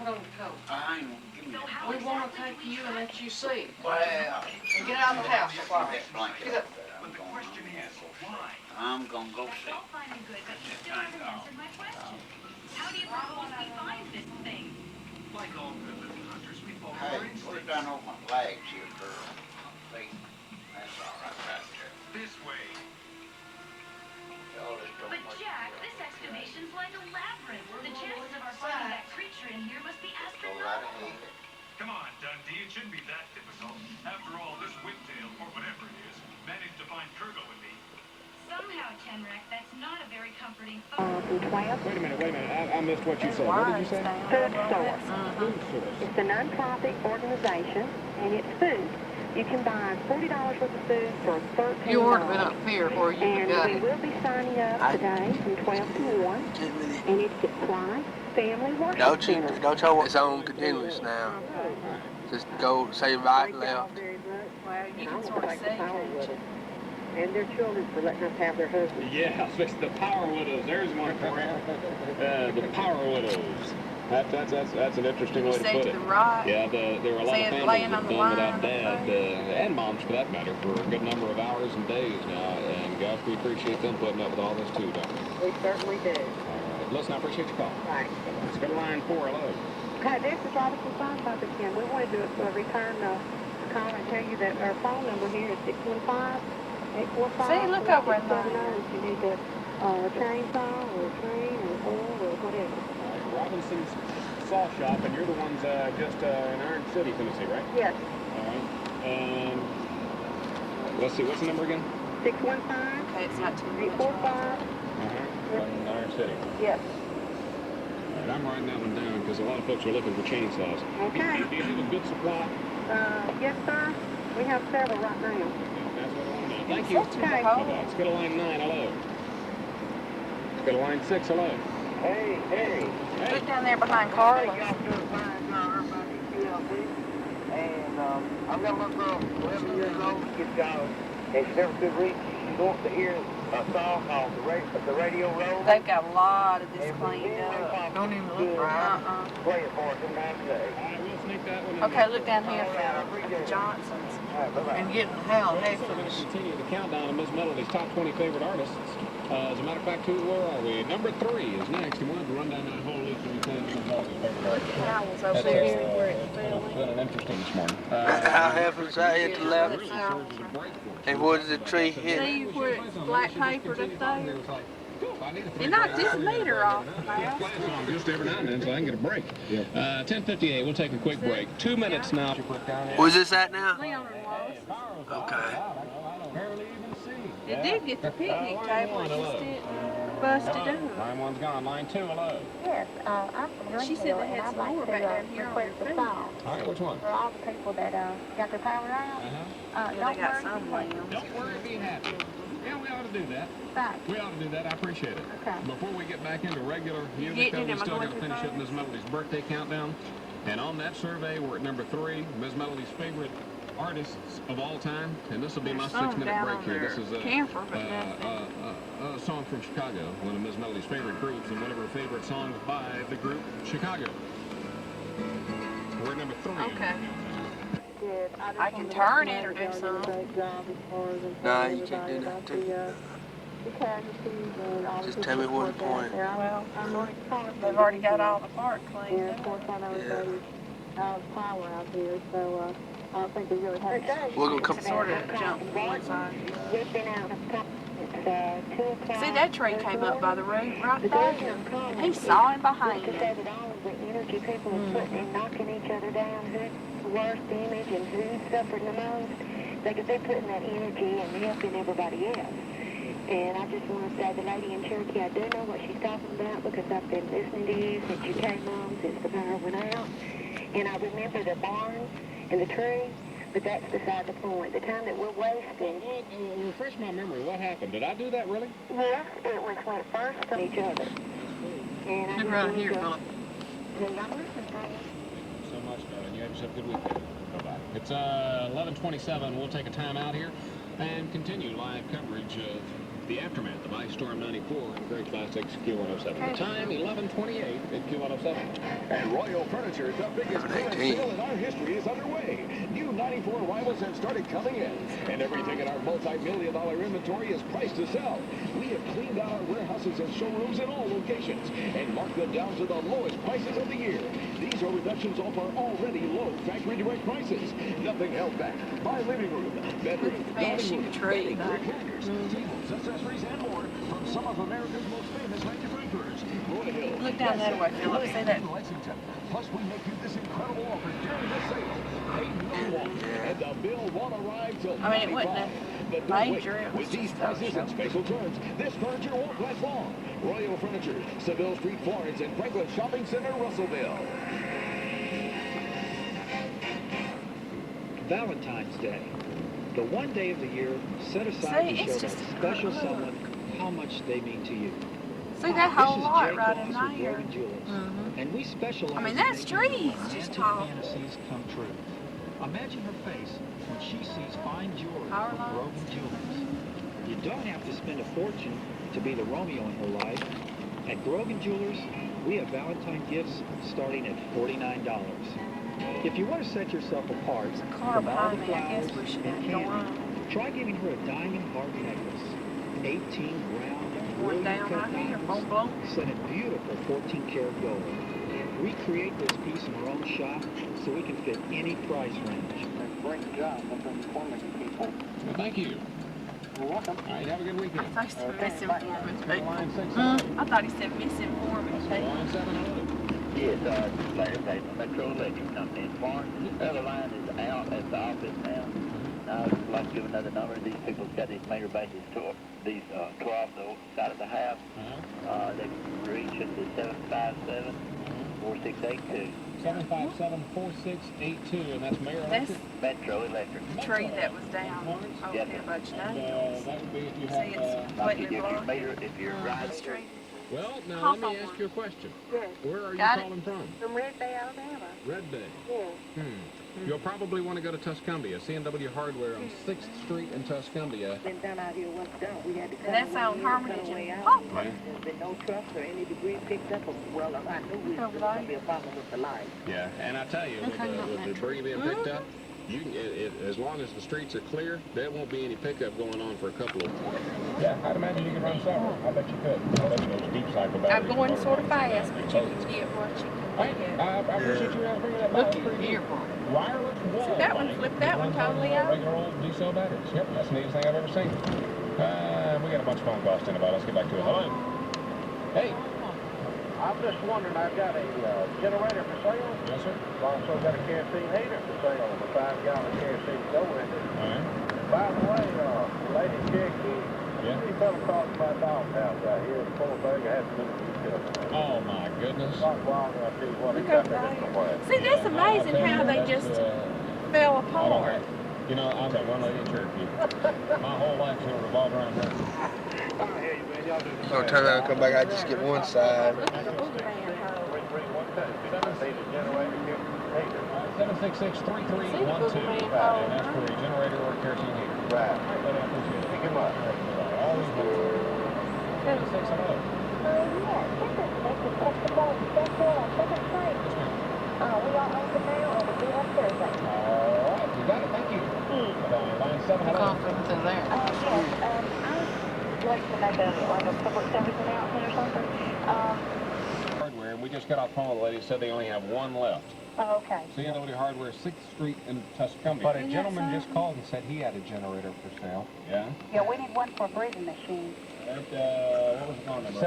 put on your coat. I ain't gonna give me that. We want to take you and let you see. Well, And get out of the house, a while. that blanket Get up. I'm going why? I'm gonna go see. All fine and good, but you still haven't answered my question. How do you propose we find this thing? Like all good living hunters, we follow Hey, our put it instincts. down over my legs here, girl. See? That's all right right there. This way. Y'all just don't But make Jack, me this excavation's like a labyrinth. The chances of our finding that creature in here must be go right astronomical. ahead. Come on, Dundee, it shouldn't be that difficult. After all, this whiptail, or whatever it is, managed to find Kurgo and me. Somehow, Tenrak, that's not a very comforting Wait a minute. I missed what you said. What did you say? Food Source. Food Source. It's a non-profit organization, and it's food. You can buy $40 worth of food for $13. You ought to been up here where you And got we it. will be signing up today from 12 to 1. And it's at Price Family Worship Center. Don't y'all it's on continuous now. Just go, say right and left. Well, you can sort of say, and their children for letting us have their husbands. Yeah, it's the Power Widows. There's one for the Power Widows. That's an interesting way to Say put to it. the right. Yeah, there are a lot Say of it families laying that on have the done line without dad, and moms for that matter, for a good number of hours and days now. And gosh, we appreciate them putting up with all this too, don't we? We certainly do. All right. Listen, I appreciate your call. Right. Let's go to line 4. Hello. Okay, this is Robinson Phone Pump again. We want to do a return call and tell you that our phone number here is 615-845. See, look over in there. If you need a chainsaw or a train or oil or whatever. All right, Robinson's Saw Shop, and you're the ones just in Iron City, Tennessee, right? Yes. All right. And let's see, what's the number again? 615-845. Okay, it's not too In Iron City. Yes. All right, I'm writing that one down because a lot of folks are looking for chainsaws. Okay. Do you have a good supply? Yes, sir. We have several right now. That's what I want to know. Thank you. Okay. Bye-bye. Let's go to line 9. Hello. Let's go to line 6. Hello. Hey. Look down there behind Carlos. And I've got a little girl, 11 years old, gets out, and she never could reach. She wants to hear a song called the Radio Roll. They've got a lot of this cleaned up. Don't even look right. Play it for us sometime today. All right, we'll sneak that one in. Okay, look down here for the Johnsons. All right, bye-bye. And getting hell We're heck going to continue the countdown of Miss Melody's top 20 favorite artists. As a matter of fact, where are we? Number 3 is next. You wanted to run down that whole list of Miss Melody's favorite artists. I was over there seeing where it It's fell. been interesting this morning. How happens I hit the left? Really serves as a break for us. And what does the tree hit? See where it's black papered up there? It's like, I need a It knocked this meter off now. play a song just every now and then so I can get a break. 10:58, we'll take a quick break. 2 minutes now. Where's this at now? Leon was. Okay. It did get the picnic table, it just didn't bust it up. Line 1's gone. Line 2, hello. Yes, I'm from She said they had some more back down here on request their a food. song All right, which one? for all the people that got their power out. Yeah, they Don't got worry, some be lambs. Don't worry, be happy. Yeah, we ought to do that. Right. We ought to do that. I appreciate it. Okay. Before we get back into regular Getting music, though, it, we am I still going got to too finish up fast? Ms. Melody's birthday countdown. And on that survey, we're at number 3, Ms. Melody's favorite artists of all time. And this will be my There's some 6-minute down break on here. their This is camper, but nothing. a song from Chicago, one of Ms. Melody's favorite groups, and one of her favorite songs by the group Chicago. We're at number 3. Okay. I can turn it or do something. Nah, you can't do that too. Just tell me what the point. Well, they've already got all the park cleaned And of up. course, I know everybody's out of power out here, so I don't think we really have. We're gonna come. Sort of jump from one side. We've been out of power. It's 2 o'clock. See, that tree came up by the root right there. And he saw him behind To him. say that all of the energy people are putting in knocking each other down, who's the worst image and who's suffering the most, because they're putting that energy and helping everybody else. And I just want to say, the lady in Cherokee, I do know what she's talking about because I've been listening to you since you came on, since the power went out. And I remember the barn and the tree, but that's beside the point. The time that we're wasting. Refresh my memory. What happened? Did I do that really? Yes, it was when it first to each other. And I Look just right wanted here, to- Philip. I'm listening to you. So much, darling. You have yourself a good weekend. Bye-bye. It's 11:27. We'll take a time out here and continue live coverage of The aftermath of Ice Storm 94 on Great Classics Q107. The time, 11:28 at Q107. At Royal Furniture, the biggest clearance 18. sale in our history is underway. New 94 arrivals have started coming in, and everything in our multi-million-dollar inventory is priced to sell. We have cleaned out our warehouses and showrooms in all locations and marked them down to the lowest prices of the year. These are reductions off our already low factory direct prices. Nothing held back. Buy living room, bedroom, dining room, tree, recliners, tables, accessories, and more from some of America's most famous manufacturers. Royal. Look down that way, Philip. See that? In Lexington. Plus, we make you this incredible offer during this sale. Pay no more, and the bill won't arrive till I mean, it wasn't a But don't major, wait. it was With these just prices a and special terms, this furniture won't last long. Royal Furniture, Seville Street, Florence, and Franklin Shopping Center, Russellville. Valentine's Day. The one day of the year set aside See, to show it's that just a special good look. someone how much they mean to you. See that whole This is lot Jake right with in us with there. Brogan Jewelers, and we specialize I mean, in that making tree's your just romantic tall. fantasies come true. Imagine her face when she sees fine jewelry Power from lines. Brogan Jewelers. You don't have to spend a fortune to be the Romeo in her life. At Brogan Jewelers, we have Valentine gifts starting at $49. If you want to set yourself apart There's a car from all behind the me. I guess flowers we should and go candy, on. try giving her a diamond heart necklace. 18 round, Going brilliant down cut right here, diamonds boom, boom. set in beautiful 14-karat gold. We create this piece in our own shop so we can fit any price range. Great job of informing people. Well, thank you. You're welcome. All right, have a good weekend. I thought he said misinforming people. Line 6. I thought he said misinforming people. Line 7. Yes, last day, Metro Electric Company in Florence. The other line is out at the office now. I'd like to give another number. These people's got these meter bases to these 12 the side of the house. They can reach us at 757-4682. 757-4682, and that's Mayor That's Electric. Metro Electric. the tree that was down over Yes, there sir. by Janae. And that would be if you See, have... it's If completely your blocked. meter, if you're right. The street. well, now Hop let on me ask one. you a question. Yes. Where are you Got it. calling from? From Red Bay, Alabama. Red Bay. Yes. You'll probably want to go to Tuscumbia. CNW Hardware on 6th Street in Tuscumbia. Been done out here once done. We had to And that's cut on away Hermitage cut away and out. Poplar. Yeah. There's been no trucks or any debris picked up. Well, I knew we Over was there. going to be a problem with the light. Yeah, and I tell you, Okay, not with the Metro. debris being picked up, you can, as long as the streets are clear, there won't be any pickup going on for a couple of... Yeah, I'd imagine you could run several. I bet you could. I bet you those deep cycle batteries... I'm going sort of fast, but you can get what you can get. I appreciate you bringing that Look back. at here. Wireless wall. See, that one flipped that one totally out. Regular old D-cell batteries. Yep, that's the neatest thing I've ever seen. We got a bunch of phone calls in about it. Let's get back to it. Hello. Hey. I'm just wondering, I've got a generator for sale. Yes, sir. I've also got a kerosene heater for sale, a 5-gallon kerosene stove heater. All right. By the way, Lady Cherokee, Yeah. you fell across my doghouse out here. The poor thing had to be Oh, my goodness. not long, I'll tell you what, he Look got over that in the way. there. See, that's amazing how they just fell apart. You know, I'm that one lady Cherokee. My whole life's going to revolve around her. I hear you, man. Y'all do the I'll turn around and come back. I just get one side. Look at the boogeyman hole. Bring one time. Need a generator heater. 766-3312. See the boogeyman And hole. that's for a generator or a kerosene heater. Right. All right, buddy, I appreciate it. Pick him up. Always good. Say some hello. Yeah, this is Mrs. Festival Central on 2nd Street. Yes, ma'am. We are open now, and we do have Thursday. All right, you got it. Thank you. Line 7, hello. Conference in there. Yes, I'd like to make a public service announcement or something. Hardware, and we just got off the phone with the lady who said they only have one left. Oh, okay. CNW Hardware, 6th Street in Tuscumbia. But a gentleman just called and said he had a generator for sale. Yeah? Yeah, we need one for a breathing machine. All right, what was the phone number?